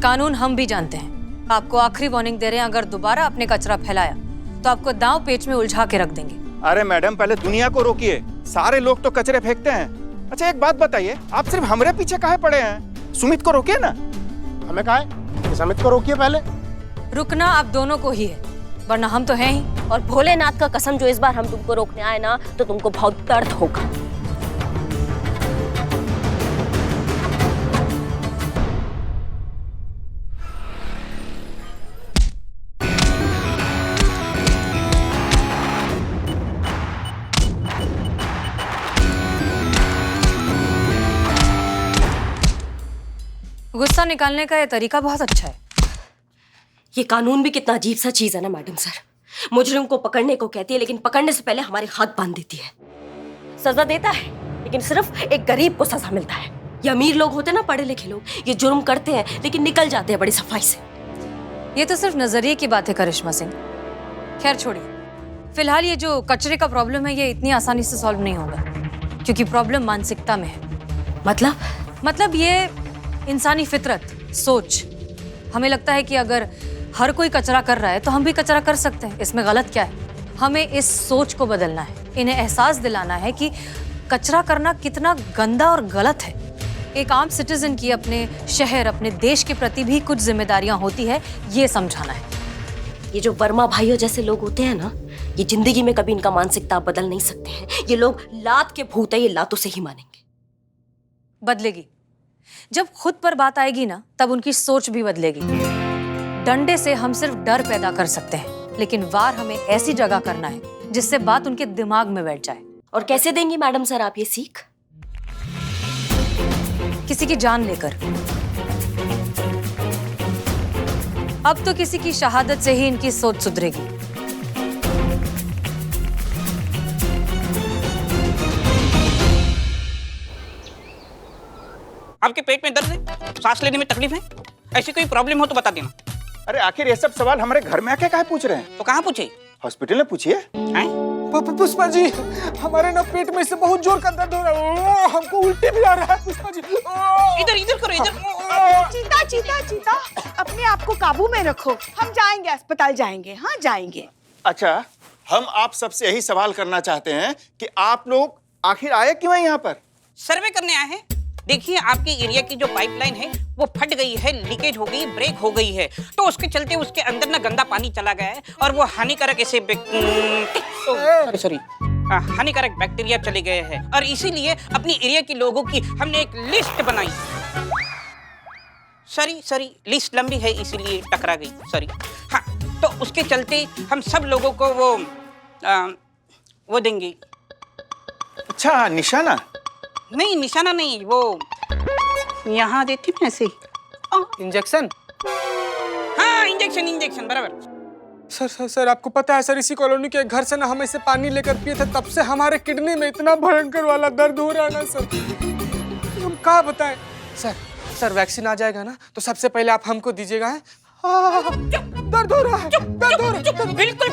कानून हम भी जानते हैं। आपको आखिरी वार्निंग दे रहे हैं, अगर दोबारा आपने कचरा फैलाया तो आपको दांव पेच में उलझा के रख देंगे। अरे मैडम, पहले दुनिया को रोकिए। सारे लोग तो कचरे फेंकते हैं। अच्छा एक बात बताइए, आप सिर्फ हमारे पीछे काहे पड़े हैं? सुमित को रोकिए ना। हमें काहे? सुमित को रोकिए पहले। रुकना आप दोनों को ही है, वरना हम तो हैं ही। और भोलेनाथ का कसम, जो इस बार हम तुमको रोकने आए ना, तो तुमको बहुत दर्द होगा। गुस्सा निकालने का ये तरीका बहुत अच्छा है। ये कानून भी कितना अजीब सा चीज है ना मैडम सर। मुजरिम को पकड़ने को कहती है, लेकिन पकड़ने से पहले हमारे हाथ बांध देती है। सजा देता है, लेकिन सिर्फ एक गरीब को सजा मिलता है। ये अमीर लोग होते ना, पढ़े लिखे लोग, ये जुर्म करते हैं लेकिन निकल जाते हैं बड़ी सफाई से। ये तो सिर्फ नजरिए की बात है करिश्मा सिंह। खैर छोड़िए, फिलहाल ये जो कचरे का प्रॉब्लम है ये इतनी आसानी से सॉल्व नहीं होगा, क्योंकि प्रॉब्लम मानसिकता में है। मतलब ये इंसानी फितरत, सोच। हमें लगता है कि अगर हर कोई कचरा कर रहा है तो हम भी कचरा कर सकते हैं, इसमें गलत क्या है? हमें इस सोच को बदलना है, इन्हें एहसास दिलाना है कि कचरा करना कितना गंदा और गलत है। एक आम सिटीजन की अपने शहर, अपने देश के प्रति भी कुछ जिम्मेदारियां होती है, ये समझाना है। ये जो वर्मा भाइयों जैसे लोग होते हैं ना, ये जिंदगी में कभी इनका मानसिकता बदल नहीं सकते हैं। ये लोग लात के भूत है, ये लातों से ही मानेंगे। बदलेगी जब खुद पर बात आएगी ना, तब उनकी सोच भी बदलेगी। डंडे से हम सिर्फ डर पैदा कर सकते हैं, लेकिन वार हमें ऐसी जगह करना है जिससे बात उनके दिमाग में बैठ जाए। और कैसे देंगी मैडम सर आप ये सीख? किसी की जान लेकर। अब तो किसी की शहादत से ही इनकी सोच सुधरेगी। आपके पेट में दर्द है, सांस लेने में तकलीफ है, ऐसी कोई प्रॉब्लम हो तो बता देना। अरे आखिर ये सब सवाल हमारे घर में आके काहे पूछ रहे हैं? तो कहाँ पूछे? हॉस्पिटल में पूछिए। पुष्पा जी, हमारे ना पेट में से बहुत जोर का दर्द हो रहा है, हमको उल्टी भी आ रहा है। पुष्पा जी इधर करो, इधर। चीता, अपने आप को काबू में रखो। हम जाएंगे, अस्पताल जाएंगे। हाँ जाएंगे। अच्छा, हम आप सबसे यही सवाल करना चाहते हैं कि आप लोग आखिर आए क्यों हैं यहाँ पर? सर्वे करने आए हैं। देखिए, आपके एरिया की जो पाइपलाइन है वो फट गई है, लीकेज हो गई, ब्रेक हो गई है, तो उसके चलते उसके अंदर ना गंदा पानी चला गया है और वो हानिकारक हानिकारक बैक्टीरिया चले गए हैं, और इसीलिए अपनी एरिया के लोगों की हमने एक लिस्ट बनाई। सॉरी, लिस्ट लंबी है इसीलिए टकरा गई, सॉरी। हाँ, तो उसके चलते हम सब लोगों को वो देंगे। अच्छा, निशाना? नहीं, निशाना नहीं, वो यहाँ देती हूँ ऐसे। इंजेक्शन? हाँ, इंजेक्शन बराबर। सर आपको पता है सर, इसी कॉलोनी के घर से ना हम इसे पानी लेकर पिए थे, तब से हमारे किडनी में इतना भयंकर वाला दर्द हो रहा है ना सर, हम क्या बताएं। सर वैक्सीन आ जाएगा ना तो सबसे पहले आप हमको दीजिएगा। दर्द हो रहा है, दर्द हो रहा है। बिल्कुल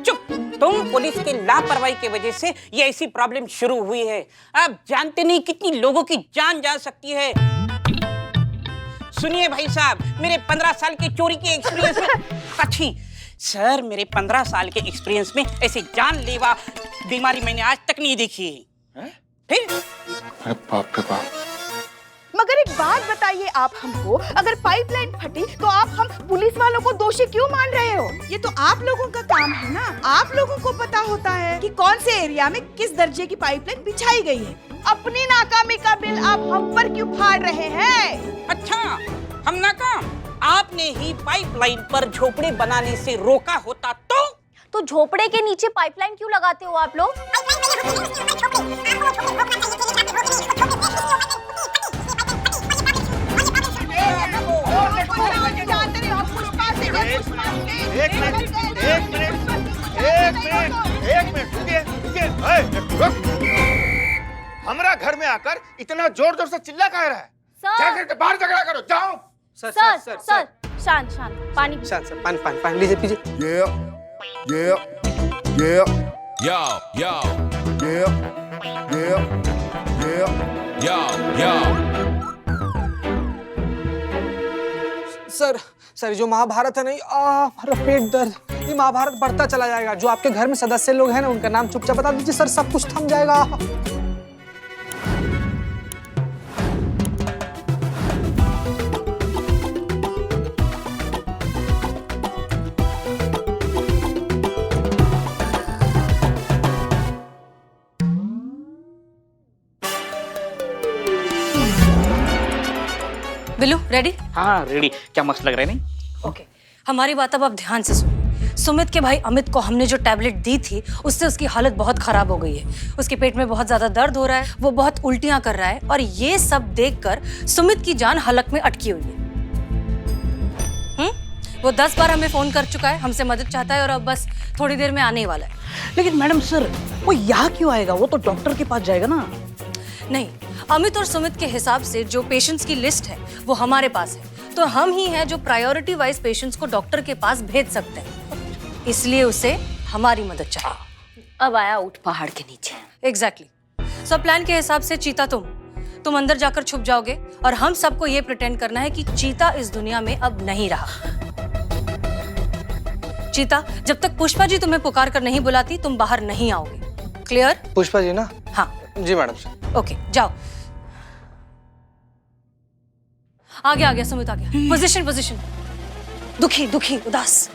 चुप। तुम पुलिस के लापरवाही की वजह से ये ऐसी प्रॉब्लम शुरू हुई है। आप जानते नहीं कितनी लोगों की जान जा सकती है। सुनिए भाई साहब, मेरे 15 साल के चोरी के एक्सपीरियंस में सर, मेरे 15 साल के एक्सपीरियंस में ऐसी जानलेवा बीमारी मैंने आज तक नहीं देखी है। अरे बाप रे बाप। मगर एक बात बताइए आप हमको, अगर पाइपलाइन फटी तो आप हम पुलिस वालों को दोषी क्यों मान रहे हो? ये तो आप लोगों का काम है ना। आप लोगों को पता होता है कि कौन से एरिया में किस दर्जे की पाइपलाइन बिछाई गई है। अपनी नाकामी का बिल आप हम पर क्यों फाड़ रहे हैं? अच्छा, हम नाकाम? आपने ही पाइपलाइन पर झोपड़े बनाने से रोका होता तो झोपड़े के नीचे पाइपलाइन क्यों लगाते हो आप लोग? एक मिनट रुकिए। हमारा घर में आकर इतना जोर जोर से चिल्ला कह रहा है? जाकर बाहर झगड़ा करो, जाओ। सर, शांत, पानी। सर, पानी लीजिए, पीजिए। Yo. सर सर जो महाभारत है नहीं, मेरा पेट दर्द, ये महाभारत बढ़ता चला जाएगा। जो आपके घर में सदस्य लोग हैं ना, उनका नाम चुपचाप बता दीजिए सर, सब कुछ थम जाएगा। बिल्लू रेडी? हाँ रेडी। क्या मस्त लग रहा है नहीं? ओके हमारी बात अब आप ध्यान से सुनो। सुमित के भाई अमित को हमने जो टैबलेट दी थी उससे उसकी हालत बहुत खराब हो गई है। उसके पेट में बहुत ज्यादा दर्द हो रहा है, वो बहुत उल्टियां कर रहा है और ये सब देखकर सुमित की जान हलक में अटकी हुई है। वो 10 बार हमें फोन कर चुका है, हमसे मदद चाहता है और अब बस थोड़ी देर में आने ही वाला है। लेकिन मैडम सर वो यहाँ क्यों आएगा? वो तो डॉक्टर के पास जाएगा ना। नहीं, अमित और सुमित के हिसाब से जो पेशेंट्स की लिस्ट है वो हमारे पास है, तो हम ही हैं जो प्रायोरिटी वाइज पेशेंट्स को डॉक्टर के पास भेज सकते हैं, इसलिए उसे हमारी मदद चाहिए। अब आया ऊंट पहाड़ के नीचे। एग्जैक्टली। सो प्लान के हिसाब से चीता तुम अंदर जाकर छुप जाओगे और हम सबको ये प्रिटेंड करना है कि चीता इस दुनिया में अब नहीं रहा। चीता, जब तक पुष्पा जी तुम्हें पुकार कर नहीं बुलाती तुम बाहर नहीं आओगे। क्लियर? पुष्पा जी ना? हाँ जी मैडम सर। ओके जाओ। आ गया सुमित आ गया। पोजीशन। दुखी उदास।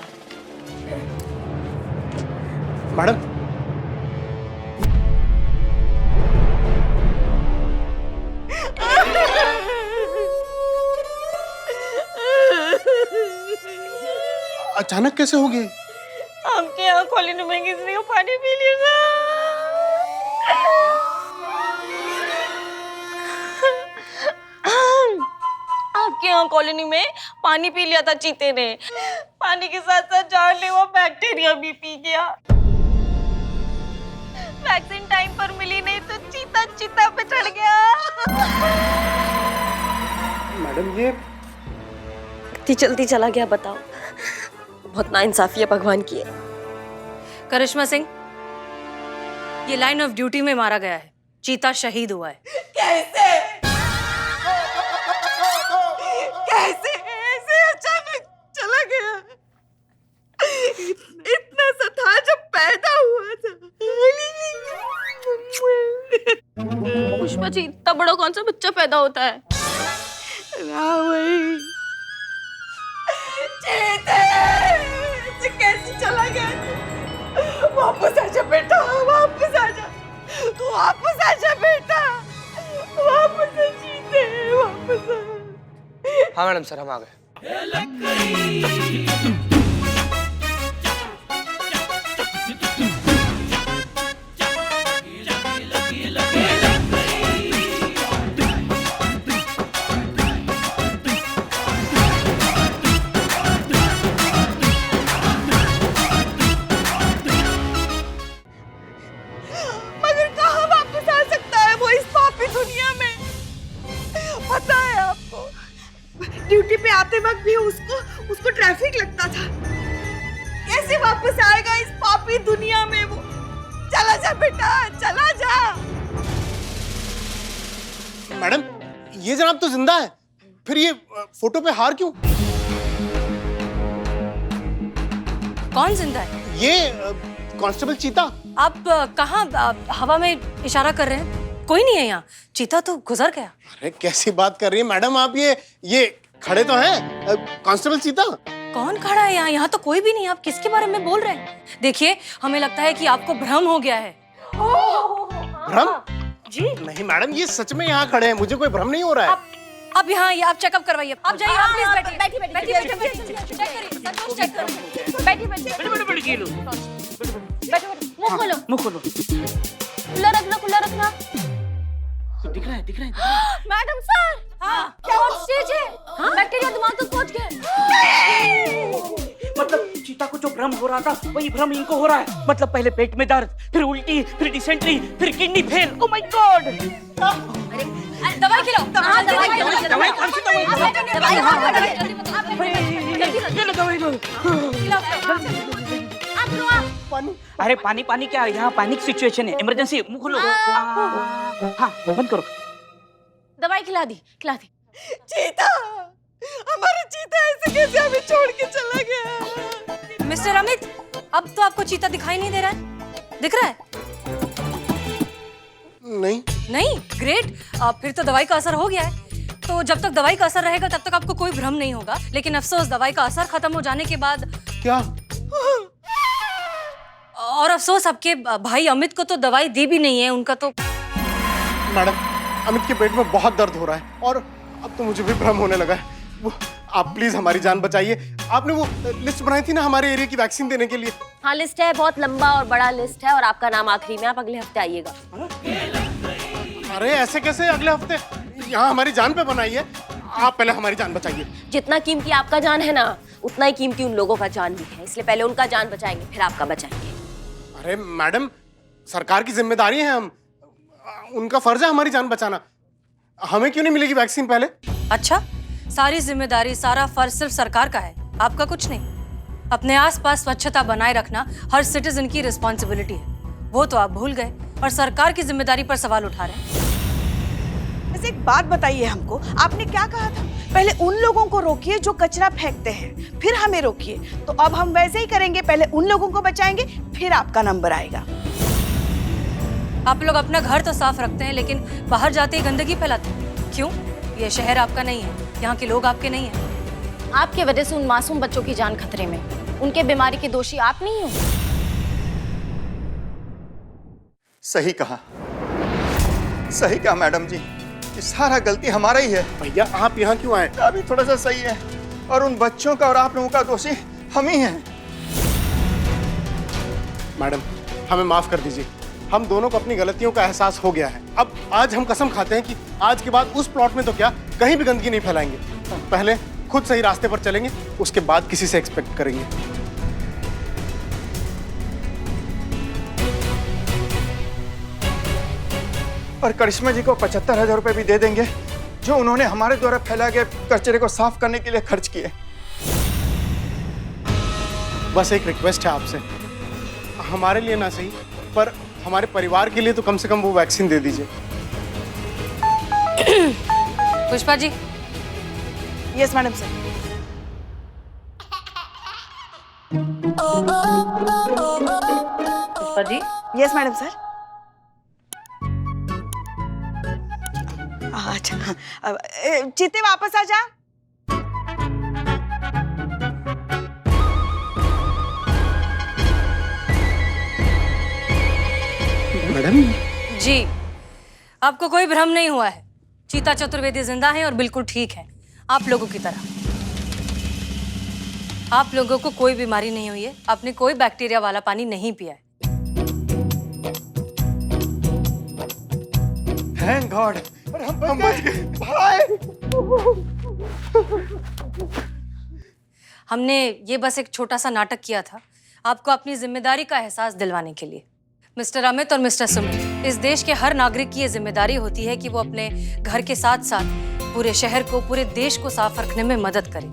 मैडम अचानक कैसे हो गए? आपके यहाँ कॉलोनी में किसी को पानी पी लिया था। आपके यहाँ कॉलोनी में पानी पी लिया था चीते ने। पानी के साथ साथ जानलेवा बैक्टीरिया भी पी गया। वैक्सीन टाइम पर मिली नहीं तो चीता चिता पे चढ़ गया। मैडम ये इतनी जल्दी चला गया, बताओ। बहुत नाइंसाफी है भगवान की। करिश्मा सिंह, ये लाइन ऑफ ड्यूटी में मारा गया है। चीता शहीद हुआ है। कैसे ऐसे अचानक चला गया? इतना सा था जब पैदा हुआ था। पुष्पा जी, इतना बड़ा कौन सा बच्चा पैदा होता है? कैसे चला गया? वापस आजा बेटा, वापस आजा, तू वापस आजा बेटा, वापस आ जीते, वापस आ। हाँ मैडम सर, हम आ गए। मगर कहाँ वापस आ सकता है वो इस पापी दुनिया में? पता है आपको, ड्यूटी पे आते वक्त भी उसको ट्रैफिक लगता था। कैसे वापस आएगा इस पापी दुनिया में वो? चला जा बेटा, चला जा। मैडम ये जनाब तो जिंदा है, फिर ये फोटो पे हार क्यों? कौन जिंदा है? ये कांस्टेबल चीता। आप कहाँ हवा में इशारा कर रहे हैं? कोई नहीं है यहाँ। चीता तो गुजर गया। अरे कैसी बात कर रही है मैडम आप? ये खड़े तो हैं कांस्टेबल चीता। कौन खड़ा है यहाँ? यहाँ तो कोई भी नहीं। आप किसके बारे में बोल रहे हैं? देखिए, हमें लगता है कि आपको भ्रम हो गया है। भ्रम? जी नहीं मैडम, ये सच में यहाँ खड़े हैं, मुझे कोई भ्रम नहीं हो रहा है। आप यहाँ आप चेकअप करवाइए। आप जाइए, आप प्लीज बैठिए। चेक करिए। बैठिए। मुंह खोलो। खुला रखना। दिख रहा है। मैडम सर, हाँ क्या स्टेज है? बैक्टीरिया दिमाग तक पहुंच गए। मतलब चीता को जो भ्रम हो रहा था वही भ्रम इनको हो रहा है। मतलब पहले पेट में दर्द, फिर उल्टी, फिर डिसेंट्री, फिर kidney fail. Oh my God! दवाई खिलाओ। दवाई कौन सी दवाई? अरे पानी क्या, यहाँ पैनिक सिचुएशन है, इमरजेंसी। मुंह खोलो। हाँ बंद करो। दवाई खिला दी। चीता, हमारा चीता ऐसे कैसे हमें छोड़ के चला गया? मिस्टर अमित, अब तो आपको चीता दिखाई नहीं दे रहा है? दिख रहा है? नहीं। नहीं? ग्रेट। फिर तो दवाई का असर हो गया है। तो जब तक दवाई का असर रहेगा तब तक आपको कोई भ्रम नहीं होगा, लेकिन अफसोस दवाई का असर खत्म हो जाने के बाद क्या? और अफसोस आपके भाई अमित को तो दवाई दी भी नहीं है, उनका तो। मैडम, अमित के पेट में बहुत दर्द हो रहा है और अब तो मुझे भी भ्रम होने लगा है। वो आप प्लीज हमारी जान बचाइए। आपने वो लिस्ट बनाई थी ना हमारे एरिया की वैक्सीन देने के लिए। हाँ लिस्ट है, बहुत लंबा और बड़ा लिस्ट है, और आपका नाम आखिरी में, आप अगले हफ्ते आइएगा। अरे ऐसे कैसे अगले हफ्ते? यहाँ हमारी जान पे बनाई है। आप पहले हमारी जान बचाइए। जितना कीमती आपका जान है ना, उतना ही कीमती उन लोगों का जान भी है, इसलिए पहले उनका जान बचाएंगे, फिर आपका बचाएंगे। अरे मैडम, सरकार की जिम्मेदारी है, हम उनका फर्ज है हमारी जान बचाना। हमें क्यों नहीं मिलेगी वैक्सीन पहले? अच्छा, सारी जिम्मेदारी, सारा फर्ज सिर्फ सरकार का है, आपका कुछ नहीं। अपने आसपास स्वच्छता बनाए रखना हर सिटीजन की रिस्पॉन्सिबिलिटी है, वो तो आप भूल गए और सरकार की जिम्मेदारी पर सवाल उठा रहे हैं। बस एक बात बताइए हमको, आपने क्या कहा था? पहले उन लोगों को रोकिए जो कचरा फेंकते हैं, फिर हमें रोकिए। तो अब हम वैसे ही करेंगे, पहले उन लोगों को बचाएंगे, फिर आपका नंबर आएगा। आप लोग अपना घर तो साफ रखते हैं, लेकिन बाहर जाते ही गंदगी फैलाते हैं। क्यों? ये शहर आपका नहीं है, यहाँ के लोग आपके नहीं हैं। आपके वजह से उन मासूम बच्चों की जान खतरे में, उनके बीमारी के दोषी आप नहीं हो। सही कहा, सही कहा मैडम जी, ये सारा गलती हमारा ही है। भैया आप यहाँ क्यों आए? अभी थोड़ा सा सही है, और उन बच्चों का और आप लोगों का दोषी हम ही हैं। मैडम, हमें माफ कर दीजिए, हम दोनों को अपनी गलतियों का एहसास हो गया है। अब आज हम कसम खाते हैं कि आज के बाद उस प्लॉट में तो क्या, कहीं भी गंदगी नहीं फैलाएंगे। पहले खुद सही रास्ते पर चलेंगे, उसके बाद किसी से एक्सपेक्ट करेंगे। और करिश्मा जी को 75,000 रुपए भी दे देंगे, जो उन्होंने हमारे द्वारा फैलाए गए कचरे को साफ करने के लिए खर्च किए। बस एक रिक्वेस्ट है आपसे, हमारे लिए ना सही पर हमारे परिवार के लिए तो कम से कम वो वैक्सीन दे दीजिए। Pushpa ji. Yes madam sir. Pushpa ji. Yes madam sir. अच्छा हाँ, चित्ते वापस आ जा। मैडम जी, आपको कोई भ्रम नहीं हुआ है। चीता चतुर्वेदी जिंदा है और बिल्कुल ठीक है, आप लोगों की तरह। आप लोगों को कोई बीमारी नहीं हुई है, आपने कोई बैक्टीरिया वाला पानी नहीं पिया है। थैंक गॉड, हम बच गए भाई। हमने ये बस एक छोटा सा नाटक किया था, आपको अपनी जिम्मेदारी का एहसास दिलवाने के लिए। मिस्टर अमित और मिस्टर सुमित, इस देश के हर नागरिक की ये जिम्मेदारी होती है कि वो अपने घर के साथ साथ पूरे शहर को, पूरे देश को साफ रखने में मदद करे।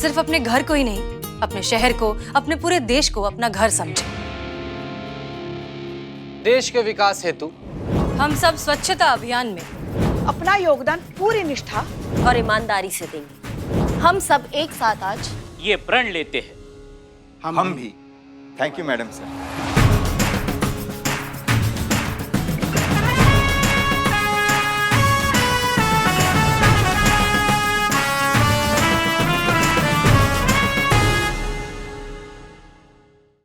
सिर्फ अपने घर को ही नहीं, अपने शहर को, अपने पूरे देश को अपना घर समझे। देश के विकास हेतु हम सब स्वच्छता अभियान में अपना योगदान पूरी निष्ठा और ईमानदारी से देंगे। हम सब एक साथ आज ये प्रण लेते हैं। हम भी। Thank you madam sir.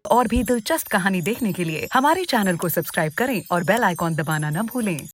और भी दिलचस्प कहानी देखने के लिए हमारे चैनल को सब्सक्राइब करें और बेल आइकॉन दबाना न भूलें।